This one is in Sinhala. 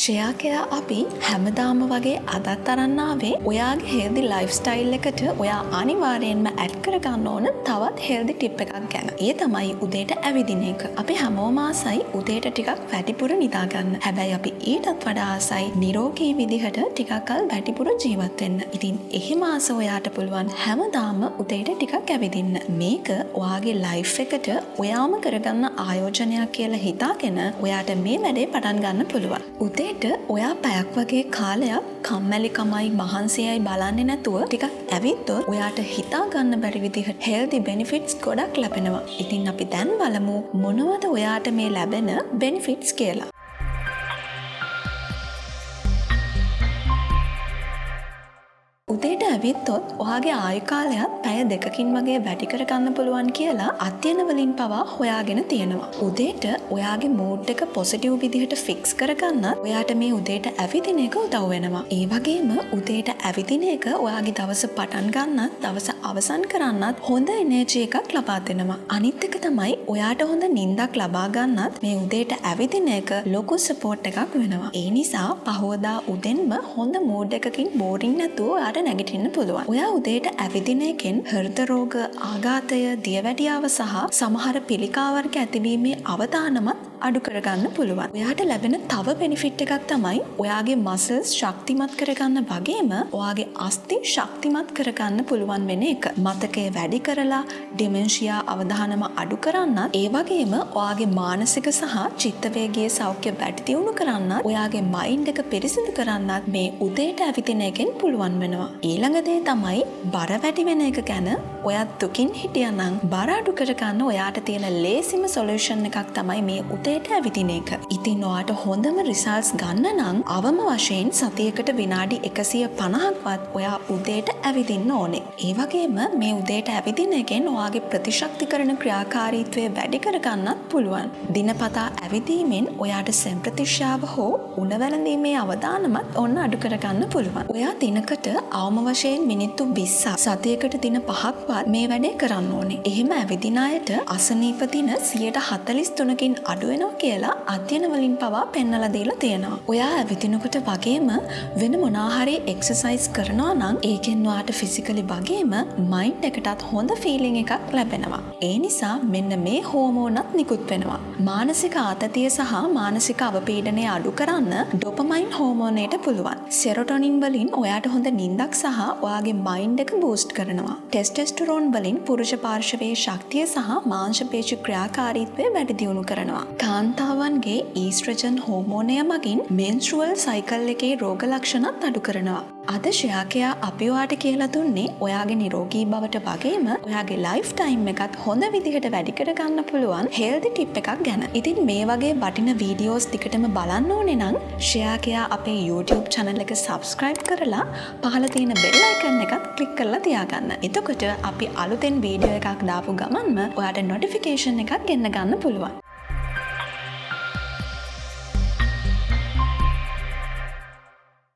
ශ්‍රේයාකයා අපි හැමදාම වගේ අදත් අරන් ආවේ ඔයාගේ හෙල්දි ලයිෆ් ස්ටයිල් එකට ඔයා අනිවාර්යෙන්ම ඇඩ් කරගන්න ඕන තවත් හෙල්දි ටිප් එකක් ගැන. ඒ තමයි උදේට ඇවිදින එක. අපි හැමෝම ආසයි උදේට ටිකක් වැඩිපුර නිදා ගන්න. හැබැයි අපි ඊටත් වඩා ආසයි නිරෝගී විදිහට ටිකක් කල් වැඩිපුර ජීවත් වෙන්න. ඉතින් එහෙම ආස ඔයාට පුළුවන් හැමදාම උදේට ටිකක් ඇවිදින්න. මේක ඔයාගේ ලයිෆ් එකට ඔයාම කරගන්න ආයෝජනයක් කියලා හිතාගෙන ඔයාට මේ වැඩේ පටන් ගන්න පුළුවන්. උදේට ඔයා පැයක් වගේ කාලයක් කම්මැලිකමයි මහන්සියයි බලන්නේ නැතුව ටිකක් ඇවිද්දොත් ඔයාට හිතා ගන්න බැරි විදිහට හෙල්දි බෙනිෆිට්ස් ගොඩක් ලැබෙනවා. ඉතින් අපි දැන් බලමු මොනවද ඔයාට මේ ලැබෙන බෙනිෆිට්ස් කියලා. උදේට ඇවිත්තොත් ඔයාගේ ආයු කාලයත් පැය 2කින් වගේ වැඩි කරගන්න පුළුවන් කියලා අධ්‍යයන වලින් පවා හොයාගෙන තියෙනවා. උදේට ඔයාගේ මූඩ් එක පොසිටිව් විදිහට ෆික්ස් කරගන්නත් ඔයාට මේ උදේට ඇවිදින එක උදව් වෙනවා. ඒ වගේම උදේට ඇවිදින එක ඔයාගේ දවස පටන් ගන්නත් දවස අවසන් කරන්නත් හොඳ එනර්ජි එකක් ලබා දෙනවා. අනිත් එක තමයි ඔයාට හොඳ නිින්දක් ලබා ගන්නත් මේ උදේට ඇවිදින එක ලොකු සපෝට් එකක් වෙනවා. ඒ නිසා පහවදා උදෙන්ම හොඳ මූඩ් එකකින් බෝරින් නැතුව ඔයාට නැගිටින්න පුළුවන්. ඔයා උදේට ඇවිදින එකෙන් හෘද රෝග, ආඝාතය, දියවැඩියාව සහ සමහර පිළිකා වර්ග ඇතිවීමේ අවදානමත් අඩු කරගන්න පුළුවන්. ඔයාට ලැබෙන තව බෙනිෆිට් එකක් තමයි ඔයාගේ මසල්ස් ශක්තිමත් කරගන්න වගේම ඔයාගේ අස්ථි ශක්තිමත් කරගන්න පුළුවන් වෙන එක. මතකය වැඩි කරලා ඩිමෙන්ෂියා අවදානම අඩු කරන්නත් ඒ වගේම ඔයාගේ මානසික සහ චිත්ත වේගයේ සෞඛ්‍ය වැඩි දියුණු කරන්නත් ඔයාගේ මයින්ඩ් එක පිරිසිදු කරන්නත් මේ උදේට ඇවිදින එකෙන් පුළුවන් වෙනවා. ඊළඟ දේ තමයි බර වැඩි වෙන එක ගැන. ඔයත් දුකින් හිටියනම් බර අඩු කරගන්න ඔයාට තියෙන ලේසිම සොලියුෂන් එකක් තමයි මේ උදේට ඇවිදින එක. ඉතින් ඔයාට හොඳම රිසල්ට්ස් ගන්න නම් අවම වශයෙන් සතියකට විනාඩි 150ක්වත් ඔයා උදේට ඇවිදින්න ඕනේ. ඒ වගේම මේ උදේට ඇවිදින එකෙන් ඔයාගේ ප්‍රතිශක්තිකරණ ක්‍රියාකාරීත්වය වැඩි කරගන්නත් පුළුවන්. දිනපතා ඇවිදීමෙන් ඔයාට සෙම් ප්‍රතිශාව හෝ උණ වැළඳීමේ අවදානමත් ඔන්න අඩු කරගන්න පුළුවන්. ඔයා දිනකට අවම වශයෙන් මිනිත්තු 20ක් සතියකට දින 5ක්වත් මේ වැඩේ කරන්න ඕනේ. එහෙම ඇවිදින අයට අසනීප දින 143කින් අඩු වෙනවා කියලා අධ්‍යයන වලින් පවා පෙන්නලා දීලා තියෙනවා. ඔයා ඇවිදිනකොට වගේම වෙන මොනවා හරි එක්සර්සයිස් කරනවා නම් ඒකෙන් ඔයාට ෆිසිකලි වගේම මයින්ඩ් එකටත් හොඳ ෆීලිං එකක් ලැබෙනවා. ඒ නිසා මෙන්න මේ හෝමෝනත් නිකුත් වෙනවා. මානසික ආතතිය සහ මානසික අවපීඩනය අඩු කරන්න ඩොපමයින් හෝමෝනයට පුළුවන්. සෙරොටොනින් වලින් ඔයාට හොඳ නිින්දක් සහ ඔයාගේ මයින්ඩ් එක බූස්ට් කරනවා. ටෙස්ටෙස්ටරෝන් වලින් පුරුෂ පාර්ශවයේ ශක්තිය සහ මාංශ පේශි ක්‍රියාකාරීත්වය වැඩි දියුණු කරනවා. කාන්තාවන්ගේ ඊස්ට්‍රජන් හෝමෝනය මගින් මෙන්ස්ට්‍රුවල් සයිකල් එකේ රෝග ලක්ෂණත් අඩු කරනවා. අද ශ්‍රේයාකයා අපි ඔයාට කියලා දුන්නේ ඔයාගේ නිරෝගී බවට වගේම ඔයාගේ ලයිෆ් ටයිම් එකත් හොඳ විදිහට වැඩි කරගන්න පුළුවන් හෙල්දි ටිප් එකක් ගැන. ඉතින් මේ වගේ වටින වීඩියෝස් ටිකටම බලන්න ඕනේ නම් ශ්‍රේයාකයා අපේ YouTube channel එක subscribe කරලා පහළ තියෙන bell icon එකත් click කරලා තියාගන්න. එතකොට අපි අලුතෙන් වීඩියෝ එකක් දාපු ගමන්ම ඔයාට notification එකක් ගෙන්න ගන්න පුළුවන්.